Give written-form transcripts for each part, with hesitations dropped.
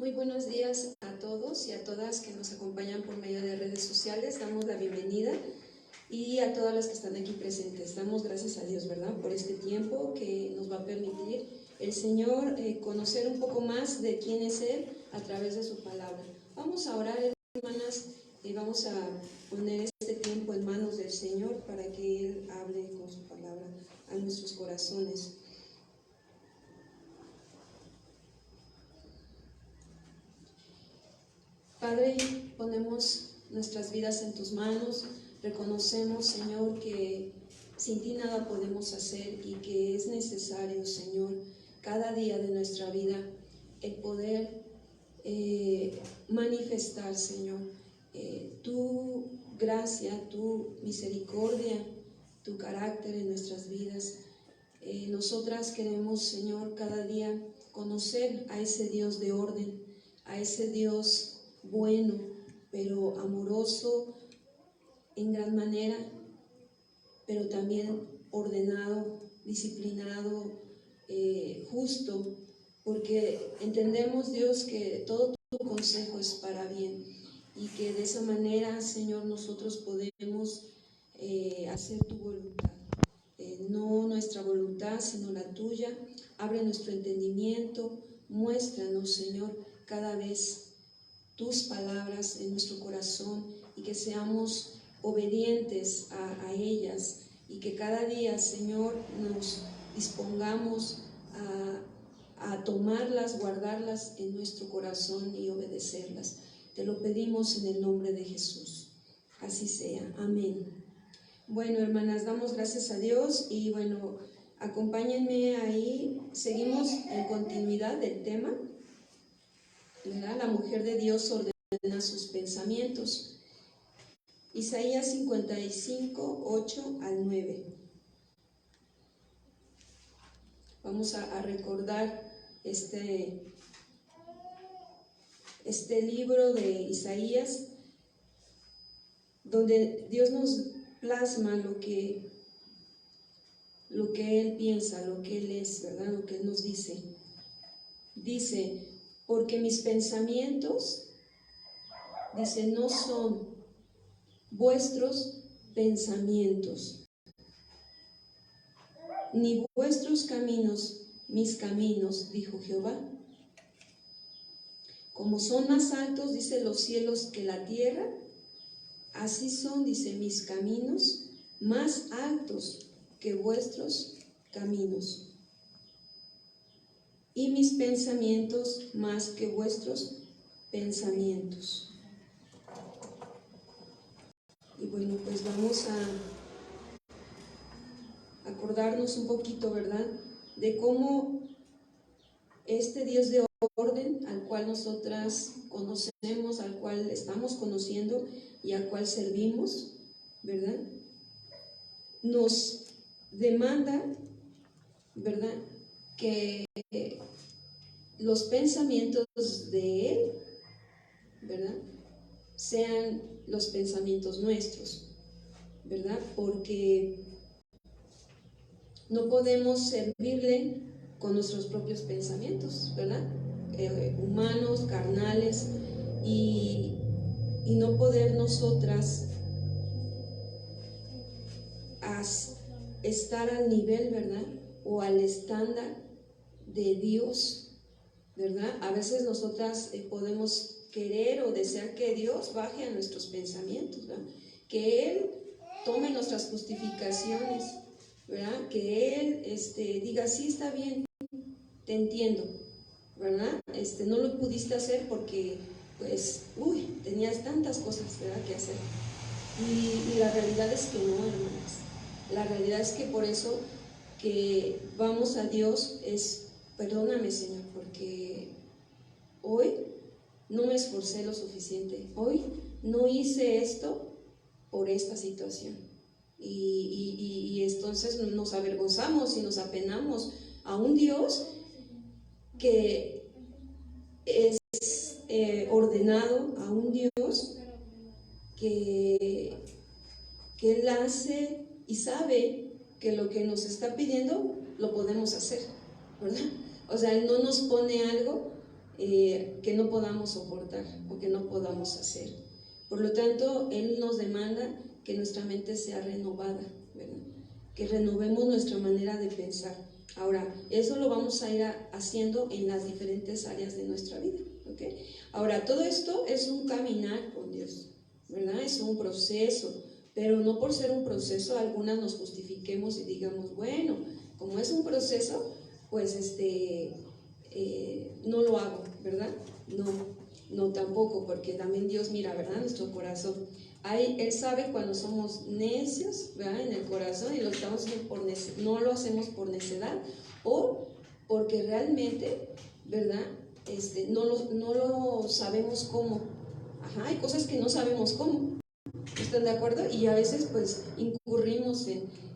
Muy buenos días a todos y a todas que nos acompañan por medio de redes sociales. Damos la bienvenida y a todas las que están aquí presentes. Damos gracias a Dios, ¿verdad?, por este tiempo que nos va a permitir el Señor conocer un poco más de quién es Él a través de su palabra. Vamos a orar, hermanas, y vamos a poner este tiempo en manos del Señor para que Él hable con su palabra a nuestros corazones. Padre, ponemos nuestras vidas en tus manos, reconocemos, Señor, que sin ti nada podemos hacer y que es necesario, Señor, cada día de nuestra vida el poder manifestar, Señor, tu gracia, tu misericordia, tu carácter en nuestras vidas. Nosotras queremos, Señor, cada día conocer a ese Dios de orden, a ese Dios bueno, pero amoroso en gran manera, pero también ordenado, disciplinado, justo, porque entendemos, Dios, que todo tu consejo es para bien y que de esa manera, Señor, nosotros podemos hacer tu voluntad. No nuestra voluntad, sino la tuya. Abre nuestro entendimiento, muéstranos, Señor, cada vez tus palabras en nuestro corazón y que seamos obedientes a ellas y que cada día, Señor, nos dispongamos a tomarlas, guardarlas en nuestro corazón y obedecerlas. Te lo pedimos en el nombre de Jesús. Así sea. Amén. Bueno, hermanas, damos gracias a Dios y bueno, acompáñenme ahí. Seguimos en continuidad del tema, ¿verdad? La mujer de Dios ordena sus pensamientos. Isaías 55, 8 al 9. Vamos a recordar este libro de Isaías, donde Dios nos plasma lo que Él piensa, lo que Él es, ¿verdad? Lo que Él nos dice. Dice, porque mis pensamientos, dice, no son vuestros pensamientos, ni vuestros caminos mis caminos, dijo Jehová. Como son más altos, dice, los cielos que la tierra, así son, dice, mis caminos más altos que vuestros caminos, y mis pensamientos más que vuestros pensamientos. Y bueno, pues vamos a acordarnos un poquito, ¿verdad?, de cómo este Dios de orden al cual nosotras conocemos, al cual estamos conociendo y al cual servimos, ¿verdad?, nos demanda, ¿verdad?, que los pensamientos de Él, ¿verdad?, sean los pensamientos nuestros, ¿verdad?, porque no podemos servirle con nuestros propios pensamientos, ¿verdad?, humanos, carnales, y no poder nosotras estar al nivel, ¿verdad?, o al estándar de Dios, ¿verdad? A veces nosotras podemos querer o desear que Dios baje a nuestros pensamientos, ¿verdad?, que Él tome nuestras justificaciones, ¿verdad?, que Él diga, sí, está bien, te entiendo, ¿verdad?, no lo pudiste hacer porque, pues, tenías tantas cosas, ¿verdad?, que hacer. Y la realidad es que no, hermanas. La realidad es que por eso que vamos a Dios es, perdóname, Señor, porque hoy no me esforcé lo suficiente, hoy no hice esto por esta situación. Y entonces nos avergonzamos y nos apenamos a un Dios que es ordenado, a un Dios que Él hace y sabe que lo que nos está pidiendo lo podemos hacer, ¿verdad? O sea, Él no nos pone algo que no podamos soportar o que no podamos hacer. Por lo tanto, Él nos demanda que nuestra mente sea renovada, ¿verdad? Que renovemos nuestra manera de pensar. Ahora, eso lo vamos a ir haciendo en las diferentes áreas de nuestra vida, ¿ok? Ahora, todo esto es un caminar con Dios, ¿verdad? Es un proceso, pero no por ser un proceso algunas nos justifiquemos y digamos, bueno, como es un proceso, pues no lo hago, ¿verdad? No tampoco, porque también Dios mira, ¿verdad? Nuestro corazón. Él sabe cuando somos necios, ¿verdad? En el corazón, y lo estamos haciendo no lo hacemos por necedad o porque realmente, ¿verdad? No lo sabemos cómo. Ajá, hay cosas que no sabemos cómo. ¿Están de acuerdo? Y a veces pues incurrimos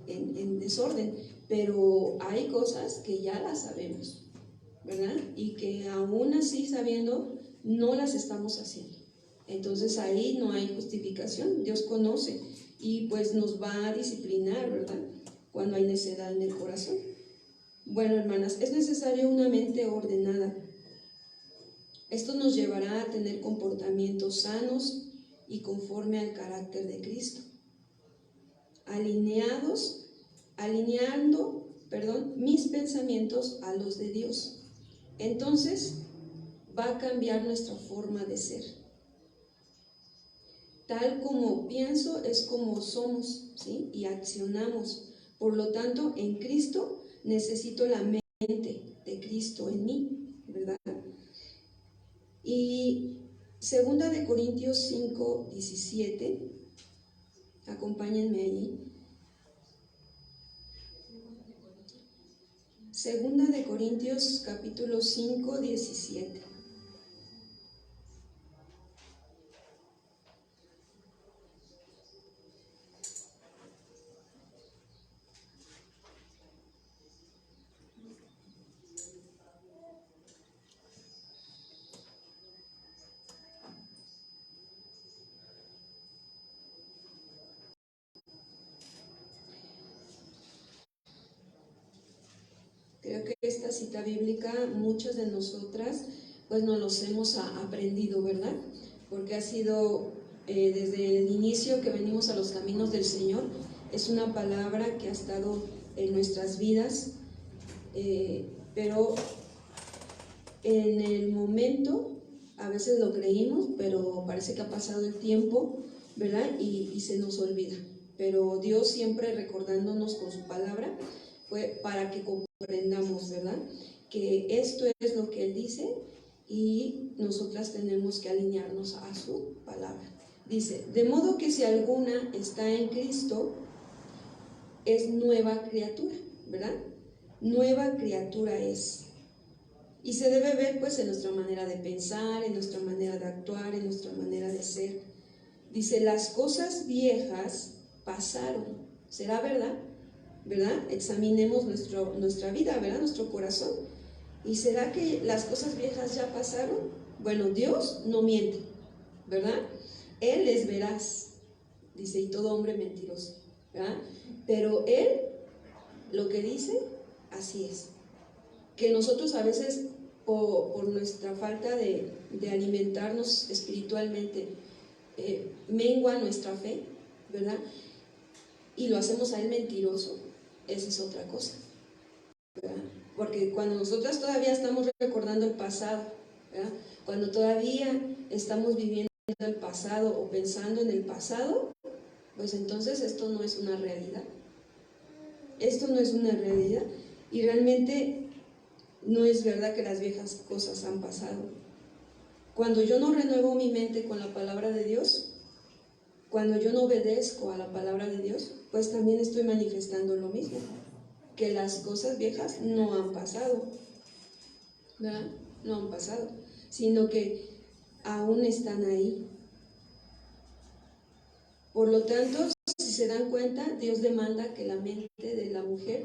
en desorden, pero hay cosas que ya las sabemos, ¿verdad? Y que aún así sabiendo no las estamos haciendo. Entonces ahí no hay justificación, Dios conoce y pues nos va a disciplinar, ¿verdad? Cuando hay necedad en el corazón. Bueno, hermanas, es necesaria una mente ordenada. Esto nos llevará a tener comportamientos sanos y conforme al carácter de Cristo. Alineando mis pensamientos a los de Dios. Entonces va a cambiar nuestra forma de ser. Tal como pienso es como somos, ¿sí? Y accionamos. Por lo tanto, en Cristo necesito la mente de Cristo en mí, ¿verdad? Y 2 Corintios 5, 17, acompáñenme ahí. 2 Corintios capítulo 5, 17. Creo que esta cita bíblica, muchas de nosotras, pues nos los hemos aprendido, ¿verdad? Porque ha sido desde el inicio que venimos a los caminos del Señor, es una palabra que ha estado en nuestras vidas, pero en el momento a veces lo creímos, pero parece que ha pasado el tiempo, ¿verdad? Y se nos olvida. Pero Dios siempre recordándonos con su palabra, fue para que comprendamos, ¿verdad? Que esto es lo que Él dice y nosotras tenemos que alinearnos a su palabra. Dice, de modo que si alguna está en Cristo, es nueva criatura, ¿verdad? Nueva criatura es. Y se debe ver pues en nuestra manera de pensar, en nuestra manera de actuar, en nuestra manera de ser. Dice, las cosas viejas pasaron. ¿Será verdad? ¿Verdad? Examinemos nuestra vida, ¿verdad? Nuestro corazón. ¿Y será que las cosas viejas ya pasaron? Bueno, Dios no miente, ¿verdad? Él es veraz, dice, y todo hombre mentiroso, ¿verdad? Pero Él, lo que dice, así es. Que nosotros a veces, por nuestra falta de alimentarnos espiritualmente, mengua nuestra fe, ¿verdad? Y lo hacemos a Él mentiroso, esa es otra cosa, ¿verdad? Porque cuando nosotras todavía estamos recordando el pasado, ¿verdad? Cuando todavía estamos viviendo el pasado o pensando en el pasado, pues entonces esto no es una realidad. Esto no es una realidad y realmente no es verdad que las viejas cosas han pasado. Cuando yo no renuevo mi mente con la palabra de Dios, cuando yo no obedezco a la palabra de Dios, pues también estoy manifestando lo mismo, que las cosas viejas no han pasado, ¿verdad? No han pasado, sino que aún están ahí. Por lo tanto, si se dan cuenta, Dios demanda que la mente de la mujer,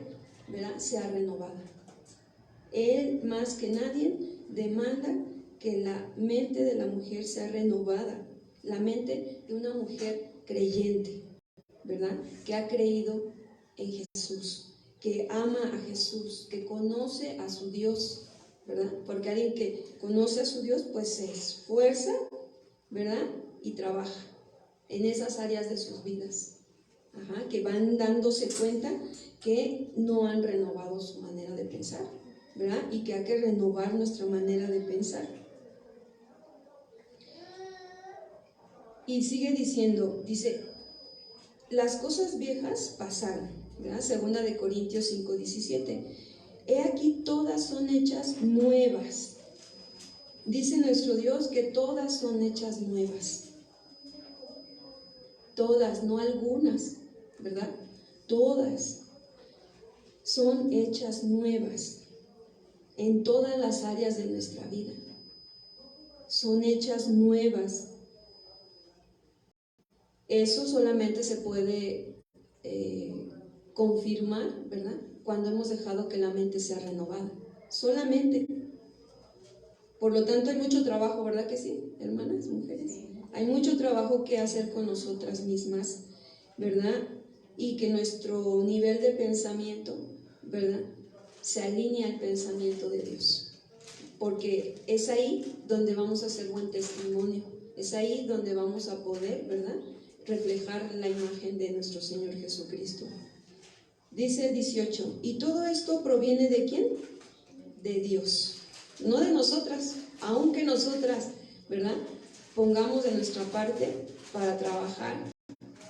¿verdad?, sea renovada. Él, más que nadie, demanda que la mente de la mujer sea renovada, la mente de una mujer creyente, ¿verdad?, que ha creído en Jesús, que ama a Jesús, que conoce a su Dios, ¿verdad? Porque alguien que conoce a su Dios, pues se esfuerza, ¿verdad? Y trabaja en esas áreas de sus vidas, que van dándose cuenta que no han renovado su manera de pensar, ¿verdad? Y que hay que renovar nuestra manera de pensar. Y sigue diciendo, dice, las cosas viejas pasaron, ¿verdad? Segunda de Corintios 5:17. He aquí todas son hechas nuevas. Dice nuestro Dios que todas son hechas nuevas. Todas, no algunas, ¿verdad? Todas son hechas nuevas en todas las áreas de nuestra vida. Son hechas nuevas. Eso solamente se puede confirmar, ¿verdad? Cuando hemos dejado que la mente sea renovada. Solamente. Por lo tanto, hay mucho trabajo, ¿verdad que sí, hermanas, mujeres? Hay mucho trabajo que hacer con nosotras mismas, ¿verdad? Y que nuestro nivel de pensamiento, ¿verdad?, se alinee al pensamiento de Dios. Porque es ahí donde vamos a hacer buen testimonio. Es ahí donde vamos a poder, ¿verdad?, reflejar la imagen de nuestro Señor Jesucristo. Dice el 18, ¿y todo esto proviene de quién? De Dios, no de nosotras, aunque nosotras, ¿verdad?, pongamos de nuestra parte para trabajar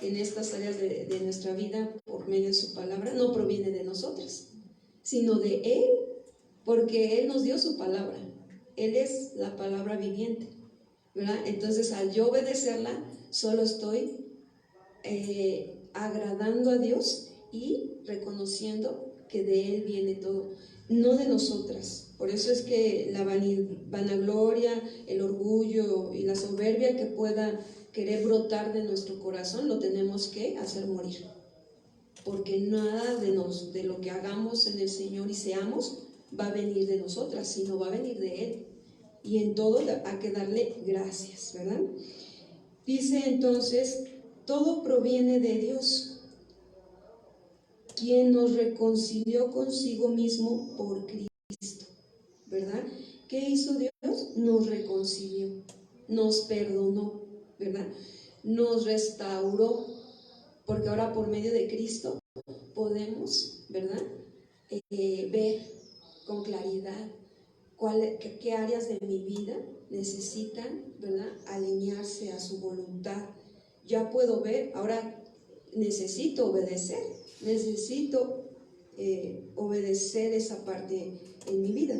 en estas áreas de nuestra vida por medio de su palabra, no proviene de nosotras, sino de Él, porque Él nos dio su palabra. Él es la palabra viviente, ¿verdad? Entonces, al yo obedecerla, solo estoy agradando a Dios y reconociendo que de Él viene todo, no de nosotras. Por eso es que la vanagloria, el orgullo y la soberbia que pueda querer brotar de nuestro corazón, lo tenemos que hacer morir. Porque nada de lo que hagamos en el Señor y seamos va a venir de nosotras, sino va a venir de Él. Y en todo hay que darle gracias, ¿verdad? Dice entonces, todo proviene de Dios, quien nos reconcilió consigo mismo por Cristo, ¿verdad? ¿Qué hizo Dios? Nos reconcilió, nos perdonó, ¿verdad? Nos restauró, porque ahora por medio de Cristo podemos, ¿verdad?, ver con claridad qué áreas de mi vida necesitan, ¿verdad?, alinearse a su voluntad. Ya puedo ver, ahora necesito obedecer esa parte en mi vida.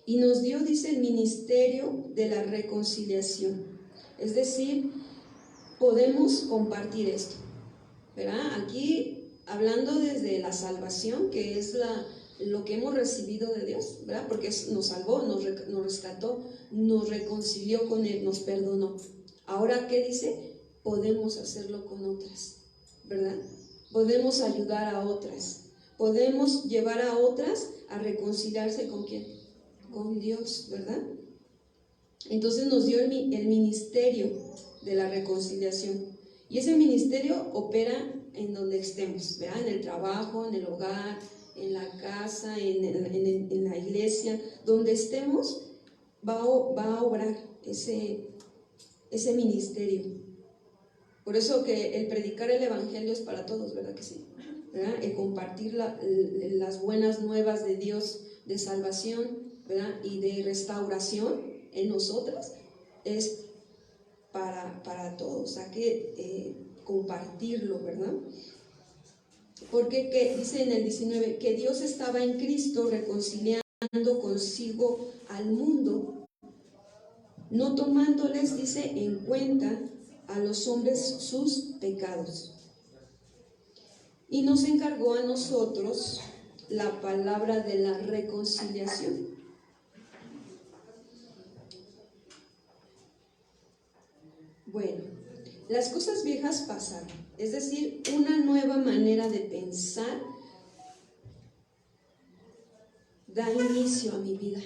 Y nos dio, dice, el ministerio de la reconciliación. Es decir, podemos compartir esto, ¿verdad? Aquí hablando desde la salvación, que es lo que hemos recibido de Dios, ¿verdad? Porque nos salvó, nos rescató, nos reconcilió con Él, nos perdonó. Ahora, ¿qué dice? Podemos hacerlo con otras, ¿verdad? Podemos ayudar a otras, podemos llevar a otras a reconciliarse ¿con quién? Con Dios, ¿verdad? Entonces nos dio el ministerio de la reconciliación. Y ese ministerio opera en donde estemos, ¿verdad? En el trabajo, en el hogar, en la casa, en la iglesia, donde estemos, va a obrar ese ministerio. Por eso que el predicar el evangelio es para todos, ¿verdad que sí? ¿Verdad? El compartir las buenas nuevas de Dios, de salvación, ¿verdad?, y de restauración en nosotras, es para todos. Hay que compartirlo, ¿verdad? Porque dice en el 19 que Dios estaba en Cristo reconciliando consigo al mundo, no tomándoles, dice, en cuenta a los hombres sus pecados. Y nos encargó a nosotros la palabra de la reconciliación. Bueno, las cosas viejas pasaron, es decir, una nueva manera de pensar da inicio a mi vida.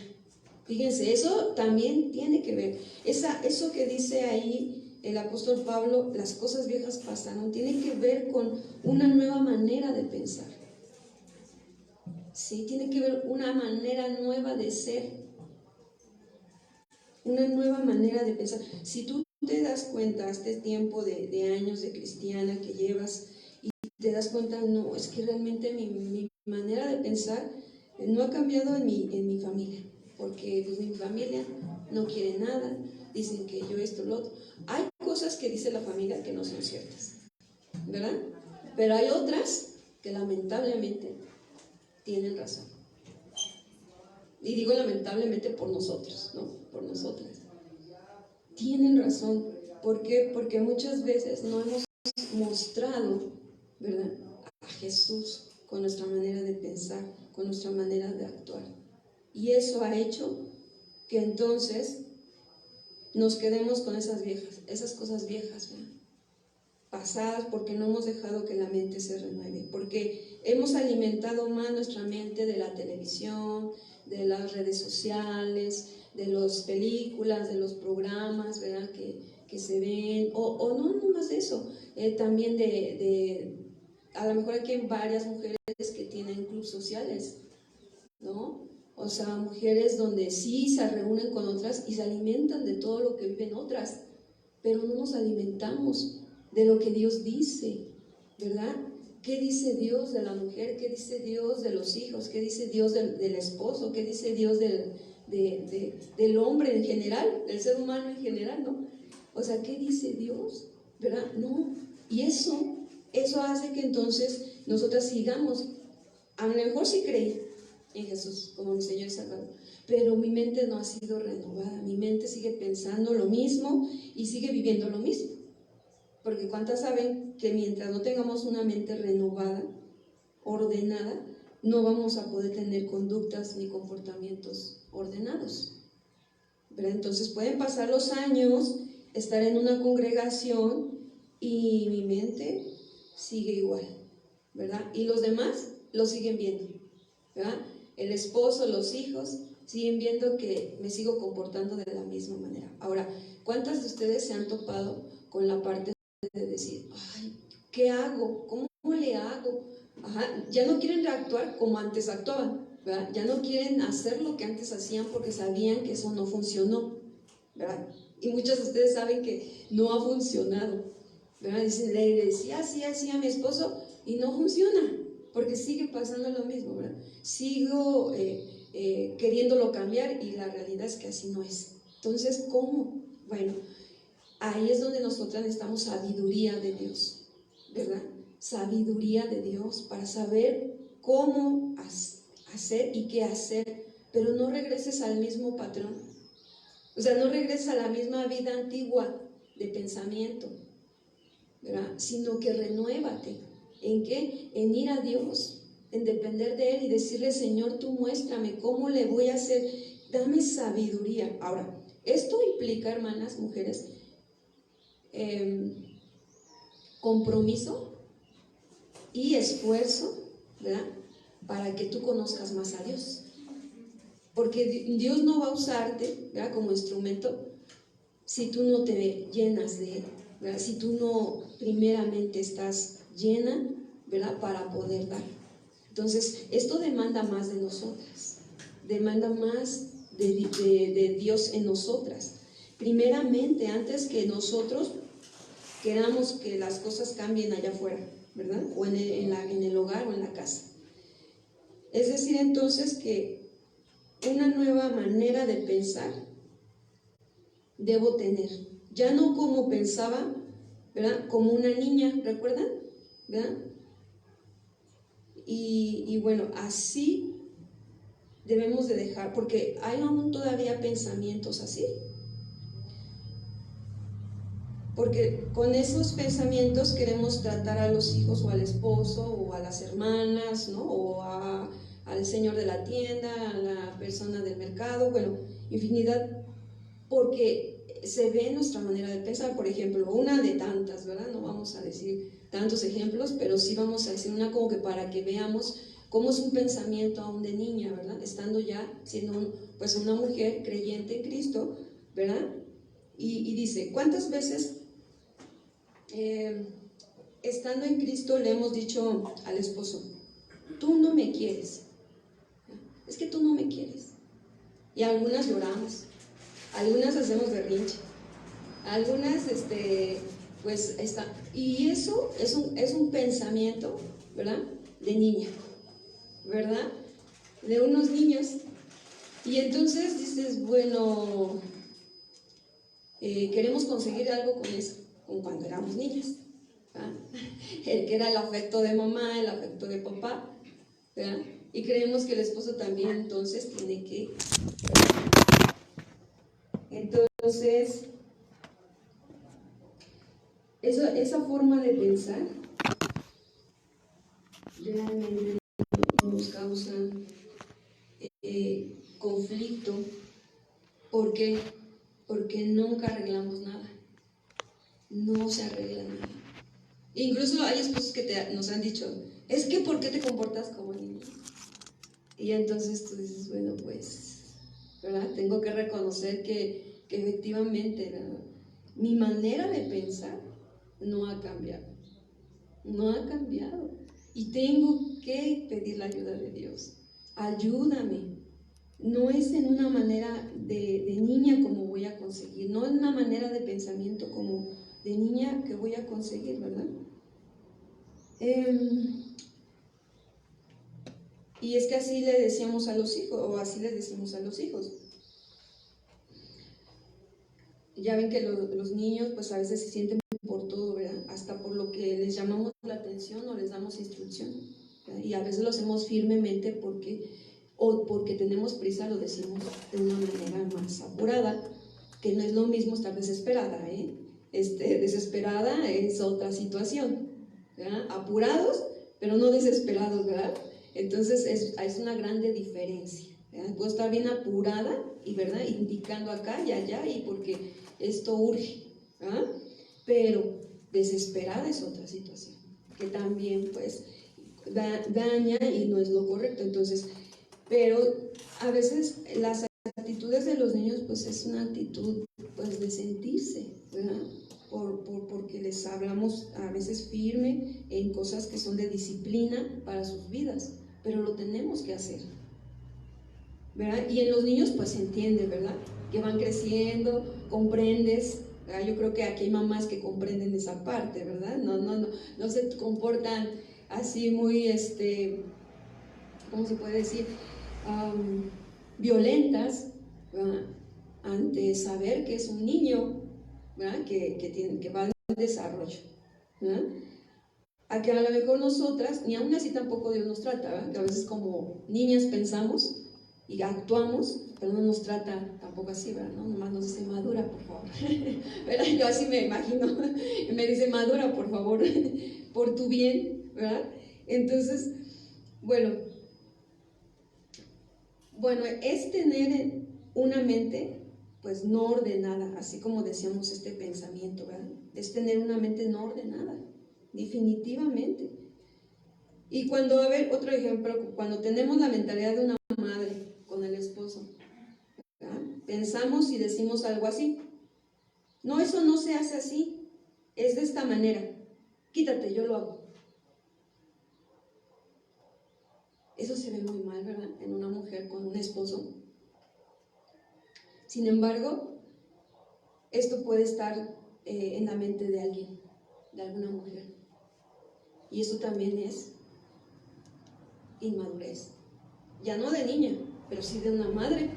Fíjense, eso también tiene que ver, eso que dice ahí el apóstol Pablo, las cosas viejas pasaron, tiene que ver con una nueva manera de pensar. Sí, tiene que ver una manera nueva de ser, una nueva manera de pensar. Si tú te das cuenta, este tiempo de años de cristiana que llevas, y te das cuenta, no, es que realmente mi manera de pensar no ha cambiado en mi familia, porque pues, mi familia no quiere nada, dicen que yo esto, lo otro. Hay cosas que dice la familia que no son ciertas, ¿verdad? Pero hay otras que lamentablemente tienen razón. Y digo lamentablemente por nosotros, ¿no? Por nosotras. Tienen razón. ¿Por qué? Porque muchas veces no hemos mostrado, ¿verdad?, a Jesús con nuestra manera de pensar, con nuestra manera de actuar. Y eso ha hecho que entonces nos quedemos con esas cosas viejas, ¿verdad?, pasadas, porque no hemos dejado que la mente se renueve, porque hemos alimentado más nuestra mente de la televisión, de las redes sociales, de las películas, de los programas, ¿verdad?, que se ven, o no más de eso, también a lo mejor aquí hay varias mujeres que tienen clubes sociales, ¿no? O sea, mujeres donde sí se reúnen con otras y se alimentan de todo lo que viven otras, pero no nos alimentamos de lo que Dios dice, ¿verdad? ¿Qué dice Dios de la mujer? ¿Qué dice Dios de los hijos? ¿Qué dice Dios del esposo? ¿Qué dice Dios del hombre en general, del ser humano en general, ¿no? O sea, ¿qué dice Dios? ¿Verdad? No. Y eso hace que entonces nosotras sigamos. A lo mejor sí creí en Jesús como mi Señor y Salvador, pero mi mente no ha sido renovada. Mi mente sigue pensando lo mismo y sigue viviendo lo mismo. Porque ¿cuántas saben que mientras no tengamos una mente renovada, ordenada, no vamos a poder tener conductas ni comportamientos ordenados? ¿Verdad? Entonces pueden pasar los años, estar en una congregación y mi mente sigue igual, ¿verdad? Y los demás lo siguen viendo, ¿verdad? El esposo, los hijos siguen viendo que me sigo comportando de la misma manera. Ahora, ¿cuántas de ustedes se han topado con la parte de decir, ay, ¿qué hago? ¿Cómo le hago? Ajá, ya no quieren reactuar como antes actuaban, ¿verdad? Ya no quieren hacer lo que antes hacían porque sabían que eso no funcionó, ¿verdad? Y muchos de ustedes saben que no ha funcionado, ¿verdad? Dicen, le decía así a mi esposo y no funciona, porque sigue pasando lo mismo, ¿verdad? Sigo queriéndolo cambiar y la realidad es que así no es. Entonces, ¿cómo? Bueno, ahí es donde nosotras necesitamos sabiduría de Dios, ¿verdad? Sabiduría de Dios para saber cómo hacer y qué hacer, pero no regreses al mismo patrón. O sea, no regreses a la misma vida antigua de pensamiento, ¿verdad? Sino que renuévate. ¿En qué? En ir a Dios, en depender de Él y decirle, Señor, tú muéstrame cómo le voy a hacer, dame sabiduría. Ahora, esto implica, hermanas, mujeres, compromiso y esfuerzo, ¿verdad?, para que tú conozcas más a Dios, porque Dios no va a usarte, ¿verdad?, como instrumento si tú no te llenas de Él, ¿verdad?, si tú no primeramente estás llena, ¿verdad?, para poder dar. Entonces esto demanda más de nosotras, demanda más de Dios en nosotras, primeramente, antes que nosotros queramos que las cosas cambien allá afuera, ¿verdad? O en el hogar o en la casa. Es decir, entonces, que una nueva manera de pensar debo tener. Ya no como pensaba, ¿verdad?, como una niña, ¿recuerdan? ¿Verdad? Y bueno, así debemos de dejar, porque hay aún todavía pensamientos así. Porque con esos pensamientos queremos tratar a los hijos o al esposo o a las hermanas, ¿no?, o al señor de la tienda, a la persona del mercado, bueno, infinidad, porque se ve nuestra manera de pensar. Por ejemplo, una de tantas, ¿verdad? No vamos a decir tantos ejemplos, pero sí vamos a decir una como que para que veamos cómo es un pensamiento aún de niña, ¿verdad? Estando ya siendo pues una mujer creyente en Cristo, ¿verdad? Y dice, ¿cuántas veces estando en Cristo le hemos dicho al esposo, tú no me quieres, es que tú no me quieres. Y algunas lloramos, algunas hacemos berrinche, algunas, pues, y eso es un pensamiento, ¿verdad? De niña, ¿verdad? De unos niños. Y entonces dices, bueno, queremos conseguir algo con eso, como cuando éramos niñas, ¿verdad? El que era el afecto de mamá, el afecto de papá, ¿verdad? Y creemos que el esposo también entonces tiene que... Entonces, esa forma de pensar realmente nos causa conflicto. ¿Por qué? Porque nunca arreglamos nada. No se arregla nada. Incluso hay esposos que nos han dicho, es que ¿por qué te comportas como niño? Y entonces tú dices, bueno, pues, ¿verdad? Tengo que reconocer que efectivamente, ¿verdad? Mi manera de pensar no ha cambiado. No ha cambiado. Y tengo que pedir la ayuda de Dios. Ayúdame. No es en una manera de niña como voy a conseguir, no en una manera de pensamiento como de niña que voy a conseguir, ¿verdad? Y es que así le decíamos a los hijos, o así les decimos a los hijos. Ya ven que los niños pues a veces se sienten por todo, ¿verdad? Hasta por lo que les llamamos la atención o les damos instrucción, ¿verdad? Y a veces lo hacemos firmemente porque tenemos prisa, lo decimos de una manera más apurada, que no es lo mismo estar desesperada, ¿eh? Desesperada es otra situación, ¿verdad? Apurados, pero no desesperados, ¿verdad? Entonces es una grande diferencia, ¿verdad? Puedo estar bien apurada y, ¿verdad?, indicando acá y allá y porque esto urge, ¿verdad? Pero desesperada es otra situación que también pues daña y no es lo correcto. Entonces, pero a veces las actitudes de los niños pues es una actitud pues de sentirse, ¿verdad? Porque les hablamos a veces firme en cosas que son de disciplina para sus vidas, pero lo tenemos que hacer, ¿verdad? Y en los niños pues se entiende, ¿verdad? Que van creciendo, comprendes, ¿verdad? Yo creo que aquí hay mamás que comprenden esa parte, ¿verdad? No se comportan así muy, ¿cómo se puede decir? Violentas, ¿verdad? Ante saber que es un niño, ¿verdad? Que va en desarrollo, ¿verdad? A que a lo mejor nosotras, ni aún así tampoco Dios nos trata, ¿verdad? Que a veces como niñas pensamos y actuamos, pero no nos trata tampoco así, ¿verdad? ¿No? Nomás nos dice, madura, por favor. ¿Verdad? Yo así me imagino, me dice, madura, por favor, por tu bien, ¿verdad? Entonces, bueno, es tener una mente pues no ordenada, así como decíamos este pensamiento, ¿verdad? Es tener una mente no ordenada, definitivamente. Y cuando, a ver, otro ejemplo, cuando tenemos la mentalidad de una madre con el esposo, ¿verdad? Pensamos y decimos algo así, no, eso no se hace así, es de esta manera, quítate, yo lo hago. Eso se ve muy mal, ¿verdad? En una mujer con un esposo. Sin embargo, esto puede estar en la mente de alguien, de alguna mujer. Y eso también es inmadurez. Ya no de niña, pero sí de una madre,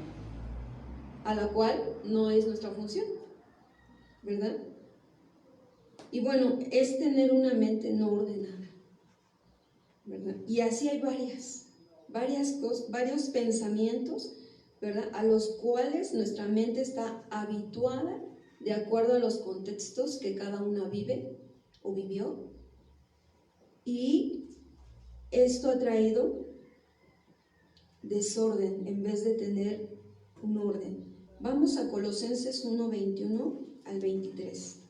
a la cual no es nuestra función, ¿verdad? Y bueno, es tener una mente no ordenada, ¿verdad? Y así hay varias cosas, varios pensamientos, ¿verdad? A los cuales nuestra mente está habituada de acuerdo a los contextos que cada una vive o vivió. Y esto ha traído desorden en vez de tener un orden. Vamos a Colosenses 1, 21 al 23.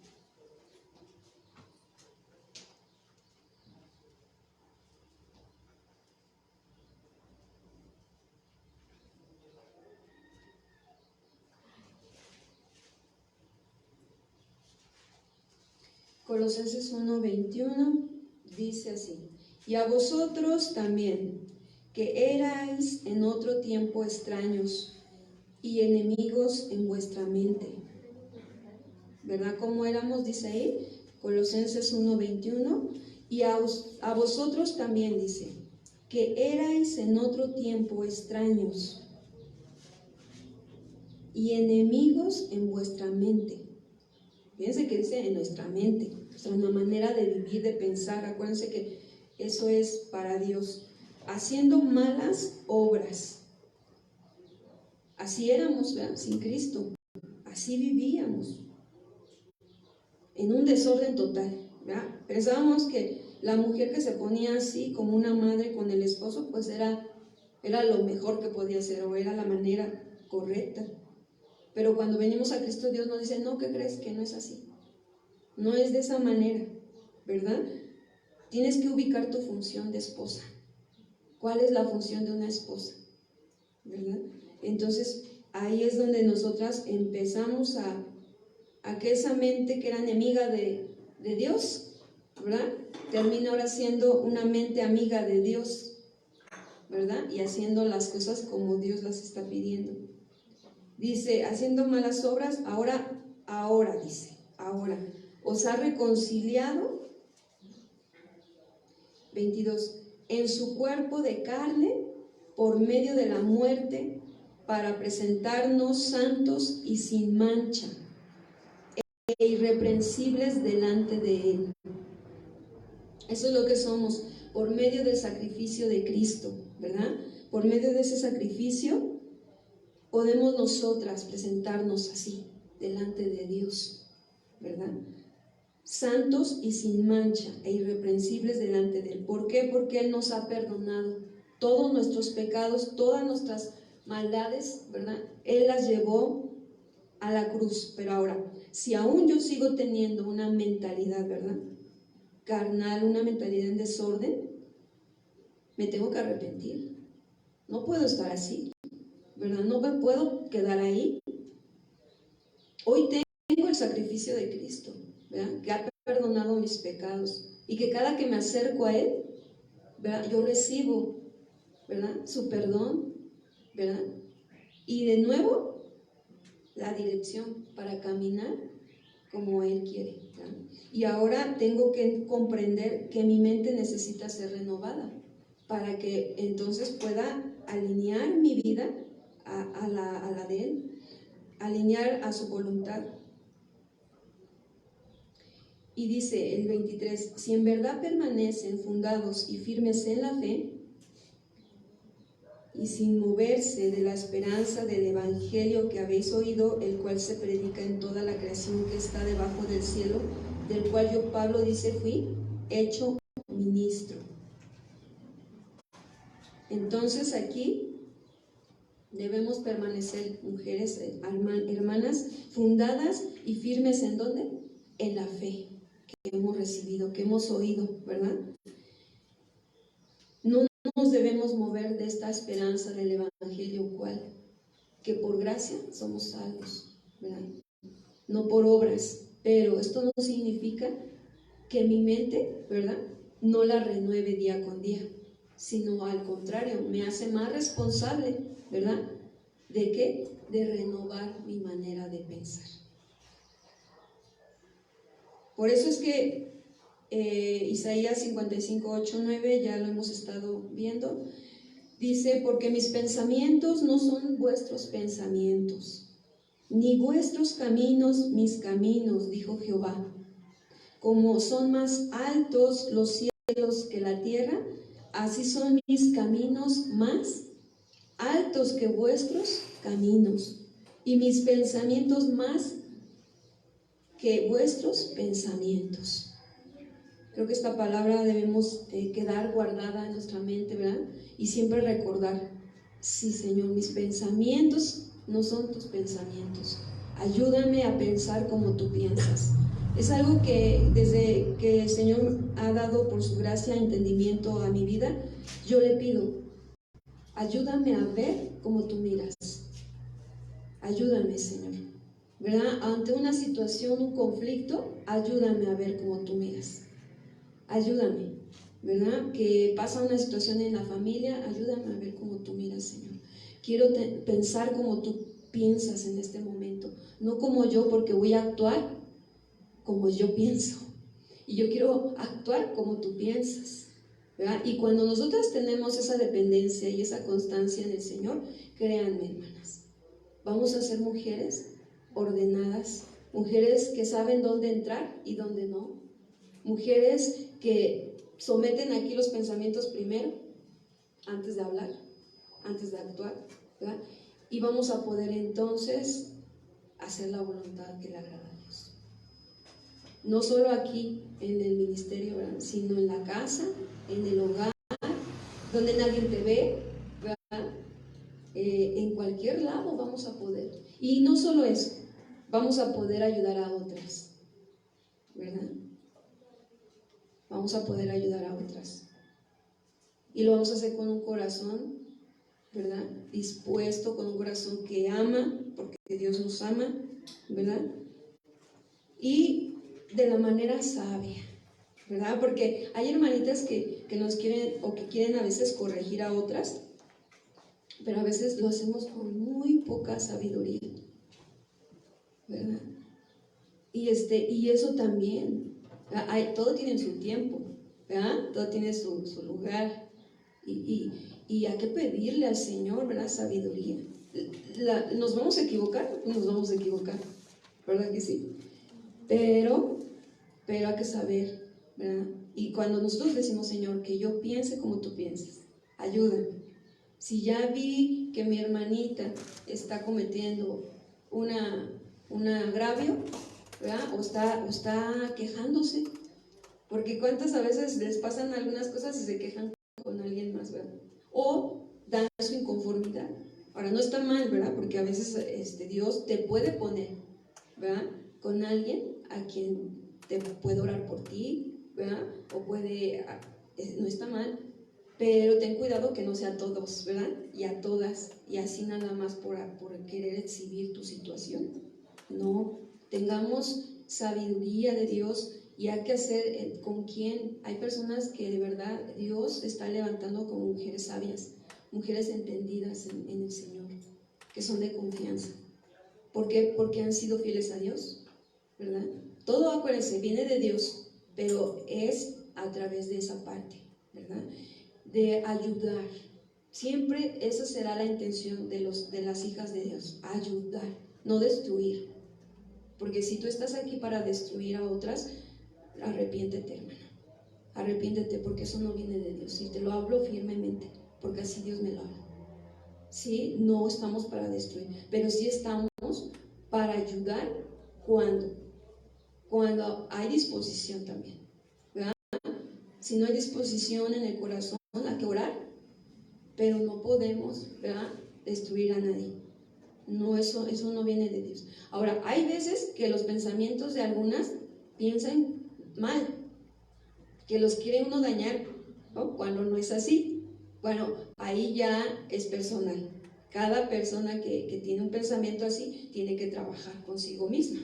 Colosenses 1, 21 dice así: y a vosotros también, que erais en otro tiempo extraños y enemigos en vuestra mente. ¿Verdad? ¿Cómo éramos? Dice ahí, Colosenses 1:21, y a vosotros también dice, que erais en otro tiempo extraños y enemigos en vuestra mente. Fíjense que dice en nuestra mente, nuestra manera de vivir, de pensar. Acuérdense que eso es para Dios. Haciendo malas obras. Así éramos, ¿verdad? Sin Cristo. Así vivíamos. En un desorden total, ¿verdad? Pensábamos que la mujer que se ponía así como una madre con el esposo, pues era lo mejor que podía hacer, o era la manera correcta. Pero cuando venimos a Cristo, Dios nos dice, no, ¿qué crees? Que no es así. No es de esa manera, ¿verdad? Tienes que ubicar tu función de esposa. ¿Cuál es la función de una esposa? ¿Verdad? Entonces, ahí es donde nosotras empezamos a que esa mente que era enemiga de Dios, ¿verdad? Termina ahora siendo una mente amiga de Dios, ¿verdad? Y haciendo las cosas como Dios las está pidiendo. Dice, haciendo malas obras, ahora dice, ahora, os ha reconciliado, 22, en su cuerpo de carne, por medio de la muerte, para presentarnos santos y sin mancha, e irreprensibles delante de Él. Eso es lo que somos, por medio del sacrificio de Cristo, ¿verdad? Por medio de ese sacrificio podemos nosotras presentarnos así, delante de Dios, ¿verdad? Santos y sin mancha e irreprensibles delante de Él. ¿Por qué? Porque Él nos ha perdonado todos nuestros pecados, todas nuestras maldades, ¿verdad? Él las llevó a la cruz. Pero ahora, si aún yo sigo teniendo una mentalidad, ¿verdad?, carnal, una mentalidad en desorden, me tengo que arrepentir. No puedo estar así, ¿verdad? No me puedo quedar ahí. Hoy tengo el sacrificio de Cristo, ¿verdad?, que ha perdonado mis pecados, y que cada que me acerco a Él, ¿verdad?, yo recibo, ¿verdad?, su perdón, ¿verdad?, y de nuevo la dirección para caminar como Él quiere, ¿verdad? Y ahora tengo que comprender que mi mente necesita ser renovada para que entonces pueda alinear mi vida a la de Él, alinear a su voluntad. Y dice el 23, si en verdad permanecen fundados y firmes en la fe, y sin moverse de la esperanza del evangelio que habéis oído, el cual se predica en toda la creación que está debajo del cielo, del cual yo, Pablo, dice, fui hecho ministro. Entonces aquí debemos permanecer, mujeres, hermanas, fundadas y firmes ¿en dónde? En la fe que hemos recibido, que hemos oído, ¿verdad? No nos debemos mover de esta esperanza del evangelio, cual que por gracia somos salvos, ¿verdad? No por obras. Pero esto no significa que mi mente, ¿verdad?, no la renueve día con día, sino al contrario, me hace más responsable, ¿verdad?, ¿de qué? De renovar mi manera de pensar. Por eso es que Isaías 55, 8, 9, ya lo hemos estado viendo, dice, porque mis pensamientos no son vuestros pensamientos, ni vuestros caminos mis caminos, dijo Jehová. Como son más altos los cielos que la tierra, así son mis caminos más altos que vuestros caminos, y mis pensamientos más que vuestros pensamientos. Creo que esta palabra debemos quedar guardada en nuestra mente, ¿verdad? Y siempre recordar, sí, Señor, mis pensamientos no son tus pensamientos. Ayúdame a pensar como tú piensas. Es algo que desde que el Señor ha dado por su gracia entendimiento a mi vida, yo le pido, ayúdame a ver como tú miras. Ayúdame, Señor, ¿verdad? Ante una situación, un conflicto, ayúdame a ver como tú miras. Ayúdame, ¿verdad? Que pasa una situación en la familia, ayúdame a ver cómo tú miras, Señor. Quiero pensar como tú piensas en este momento, no como yo, porque voy a actuar como yo pienso. Y yo quiero actuar como tú piensas, ¿verdad? Y cuando nosotras tenemos esa dependencia y esa constancia en el Señor, créanme, hermanas, vamos a ser mujeres ordenadas, mujeres que saben dónde entrar y dónde no, mujeres que someten aquí los pensamientos primero, antes de hablar, antes de actuar, ¿verdad? Y vamos a poder entonces hacer la voluntad que le agrada a Dios. No solo aquí en el ministerio, ¿verdad? Sino en la casa, en el hogar, donde nadie te ve, ¿verdad? En cualquier lado vamos a poder. Y no solo eso, vamos a poder ayudar a otras, ¿verdad? Vamos a poder ayudar a otras. Y lo vamos a hacer con un corazón, ¿verdad? Dispuesto, con un corazón que ama, porque Dios nos ama, ¿verdad? Y de la manera sabia, ¿verdad? Porque hay hermanitas que nos quieren o que quieren a veces corregir a otras, pero a veces lo hacemos con muy poca sabiduría, ¿verdad? Y eso también, todo tiene su tiempo, ¿verdad? Todo tiene su lugar. Y hay que pedirle al Señor, ¿verdad? Sabiduría. ¿Nos vamos a equivocar? Nos vamos a equivocar, ¿verdad que sí? Pero hay que saber, ¿verdad? Y cuando nosotros decimos, Señor, que yo piense como tú piensas, ayúdame. Si ya vi que mi hermanita está cometiendo un agravio, ¿verdad? O está quejándose, porque cuántas a veces les pasan algunas cosas y se quejan con alguien más, ¿verdad? O dan su inconformidad. Ahora, no está mal, ¿verdad? Porque a veces Dios te puede poner, ¿verdad? Con alguien a quien te puede orar por ti, ¿verdad? O no está mal, pero ten cuidado que no sea a todos, ¿verdad? Y a todas, y así nada más por querer exhibir tu situación. No, tengamos sabiduría de Dios. Y hay que hacer con quién. Hay personas que de verdad Dios está levantando como mujeres sabias, mujeres entendidas en el Señor, que son de confianza. ¿Por qué? Porque han sido fieles a Dios, ¿verdad? Todo, acuérdense, viene de Dios, pero es a través de esa parte, ¿verdad? De ayudar. Siempre esa será la intención de las hijas de Dios, ayudar, no destruir. Porque si tú estás aquí para destruir a otras, arrepiéntete, hermana, arrepiéntete, porque eso no viene de Dios. Y te lo hablo firmemente, porque así Dios me lo habla. Sí, no estamos para destruir, pero sí estamos para ayudar cuando hay disposición también, ¿verdad? Si no hay disposición en el corazón, hay que orar, pero no podemos, ¿verdad?, destruir a nadie. No, eso no viene de Dios. Ahora, hay veces que los pensamientos de algunas piensan mal, que los quiere uno dañar, ¿no? Cuando no es así. Bueno, ahí ya es personal. Cada persona que tiene un pensamiento así tiene que trabajar consigo misma,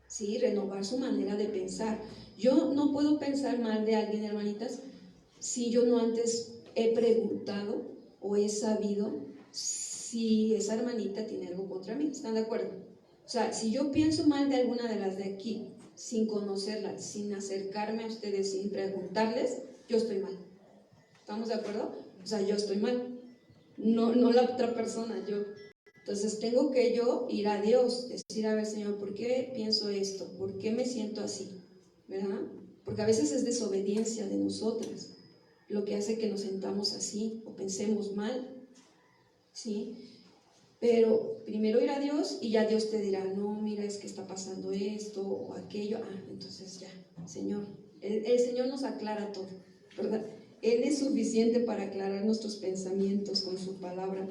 ¿sí? Renovar su manera de pensar. Yo no puedo pensar mal de alguien, hermanitas, si yo no antes he preguntado o he sabido si esa hermanita tiene algo contra mí. ¿Están de acuerdo? O sea, si yo pienso mal de alguna de las de aquí, sin conocerlas, sin acercarme a ustedes, sin preguntarles, yo estoy mal. ¿Estamos de acuerdo? O sea, yo estoy mal, no la otra persona, yo. Entonces tengo que yo ir a Dios, decir, a ver, Señor, ¿por qué pienso esto? ¿Por qué me siento así? ¿Verdad? Porque a veces es desobediencia de nosotras lo que hace que nos sentamos así o pensemos mal, ¿sí? Pero primero ir a Dios y ya Dios te dirá, no, mira, es que está pasando esto o aquello. Entonces ya, Señor, el Señor nos aclara todo, ¿verdad? Él es suficiente para aclarar nuestros pensamientos con su palabra.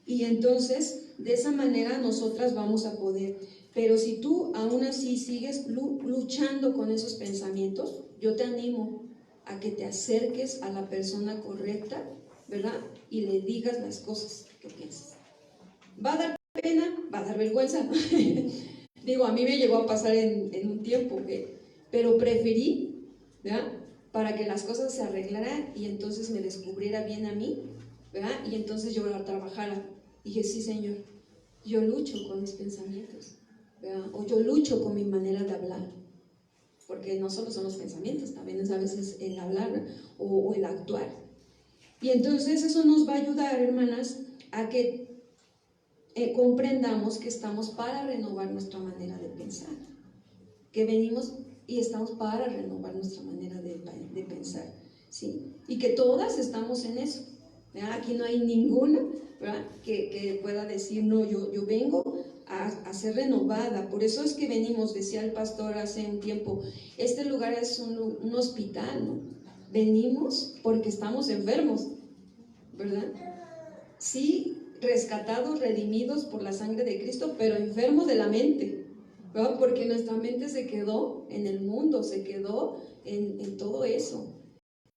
Y entonces, de esa manera nosotras vamos a poder. Pero si tú aún así sigues luchando con esos pensamientos, yo te animo a que te acerques a la persona correcta, ¿verdad? Y le digas las cosas que piensas. Va a dar pena, va a dar vergüenza. Digo, a mí me llegó a pasar en un tiempo, pero preferí, ¿verdad?, para que las cosas se arreglaran y entonces me descubriera bien a mí, ¿verdad? Y entonces yo la trabajara. Dije, sí, Señor, yo lucho con mis pensamientos, ¿verdad? O yo lucho con mi manera de hablar, porque no solo son los pensamientos, también es a veces el hablar o el actuar. Y entonces eso nos va a ayudar, hermanas, a que comprendamos que estamos para renovar nuestra manera de pensar, que venimos y estamos para renovar nuestra manera de pensar, ¿sí? Y que todas estamos en eso, ¿verdad? Aquí no hay ninguna, ¿verdad?, que pueda decir, no, yo vengo a ser renovada. Por eso es que venimos, decía el pastor hace un tiempo, este lugar es un hospital, ¿no? Venimos porque estamos enfermos, ¿verdad? Sí, rescatados, redimidos por la sangre de Cristo, pero enfermos de la mente, ¿verdad? Porque nuestra mente se quedó en el mundo, se quedó en todo eso.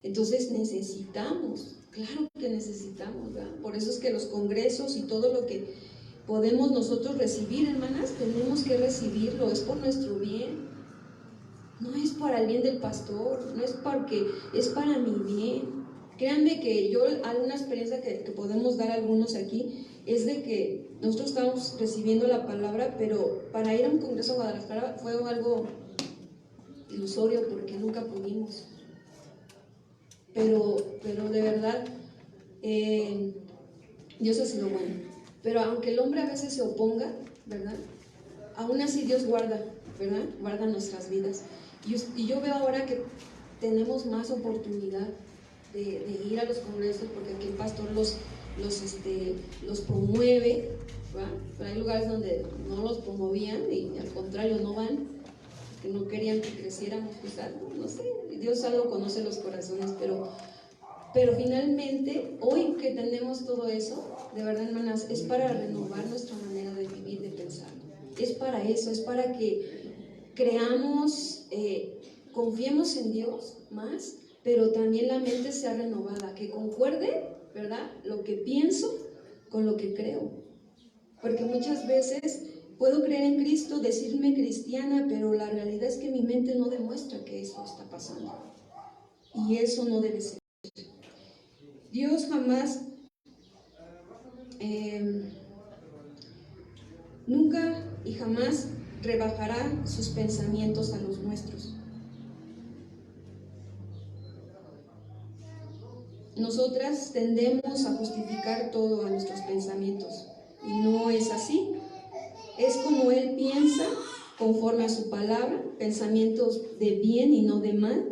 Entonces necesitamos, claro que necesitamos, ¿verdad? Por eso es que los congresos y todo lo que podemos nosotros recibir, hermanas, tenemos que recibirlo, es por nuestro bien. No es para el bien del pastor, no es porque es para mi bien. Créanme que yo, alguna experiencia que podemos dar algunos aquí, es de que nosotros estamos recibiendo la palabra, pero para ir a un congreso a Guadalajara fue algo ilusorio porque nunca pudimos. Pero de verdad, Dios ha sido bueno. Pero aunque el hombre a veces se oponga, ¿verdad?, aún así Dios guarda, ¿verdad?, guarda nuestras vidas. Y yo veo ahora que tenemos más oportunidad de ir a los congresos, porque aquí el pastor los promueve, ¿verdad? Pero hay lugares donde no los promovían y al contrario no van, que no querían que creciéramos, quizás, no sé, Dios algo conoce los corazones, pero finalmente, hoy que tenemos todo eso, de verdad, hermanas, es para renovar nuestra manera de vivir, de pensar. Es para eso, es para que creamos, confiemos en Dios más, pero también la mente sea renovada, que concuerde, ¿verdad?, lo que pienso con lo que creo. Porque muchas veces puedo creer en Cristo, decirme cristiana, pero la realidad es que mi mente no demuestra que eso está pasando. Y eso no debe ser. Dios jamás, nunca y jamás rebajará sus pensamientos a los nuestros. Nosotras tendemos a justificar todo a nuestros pensamientos, y no es así. Es como Él piensa, conforme a su palabra, pensamientos de bien y no de mal.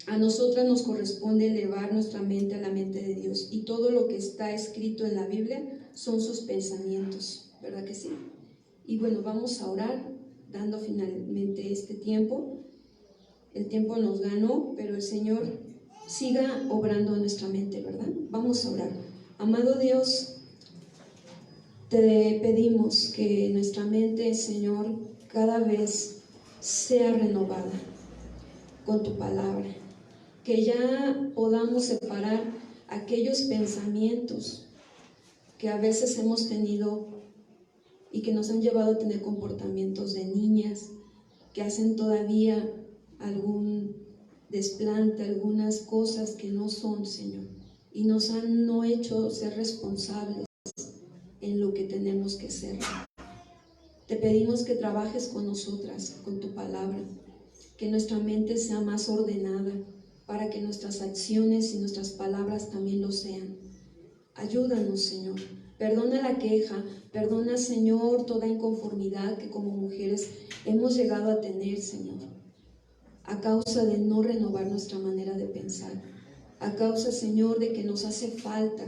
A nosotras nos corresponde elevar nuestra mente a la mente de Dios, y todo lo que está escrito en la Biblia son sus pensamientos, ¿verdad que sí? Y bueno, vamos a orar, dando finalmente este tiempo. El tiempo nos ganó, pero el Señor siga obrando en nuestra mente, ¿verdad? Vamos a orar. Amado Dios, te pedimos que nuestra mente, Señor, cada vez sea renovada con tu palabra, que ya podamos separar aquellos pensamientos que a veces hemos tenido y que nos han llevado a tener comportamientos de niñas, que hacen todavía algún desplante, algunas cosas que no son, Señor, y nos han no hecho ser responsables en lo que tenemos que ser. Te pedimos que trabajes con nosotras, con tu palabra, que nuestra mente sea más ordenada, para que nuestras acciones y nuestras palabras también lo sean. Ayúdanos, Señor. Perdona la queja, perdona, Señor, toda inconformidad que como mujeres hemos llegado a tener, Señor, a causa de no renovar nuestra manera de pensar, a causa, Señor, de que nos hace falta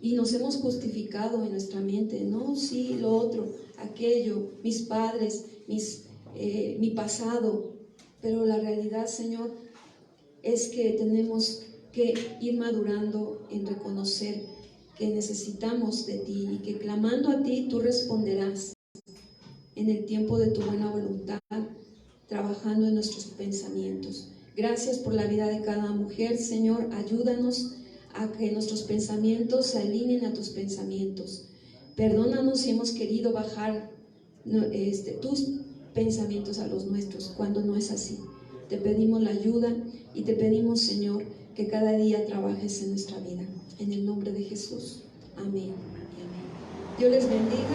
y nos hemos justificado en nuestra mente, no, sí, lo otro, aquello, mis padres, mi pasado, pero la realidad, Señor, es que tenemos que ir madurando en reconocer que necesitamos de ti y que clamando a ti tú responderás en el tiempo de tu buena voluntad, trabajando en nuestros pensamientos. Gracias por la vida de cada mujer, Señor. Ayúdanos a que nuestros pensamientos se alineen a tus pensamientos. Perdónanos si hemos querido bajar tus pensamientos a los nuestros, cuando no es así. te pedimos la ayuda y te pedimos, Señor, que cada día trabajes en nuestra vida. En el nombre de Jesús. Amén. Amén. Dios les bendiga.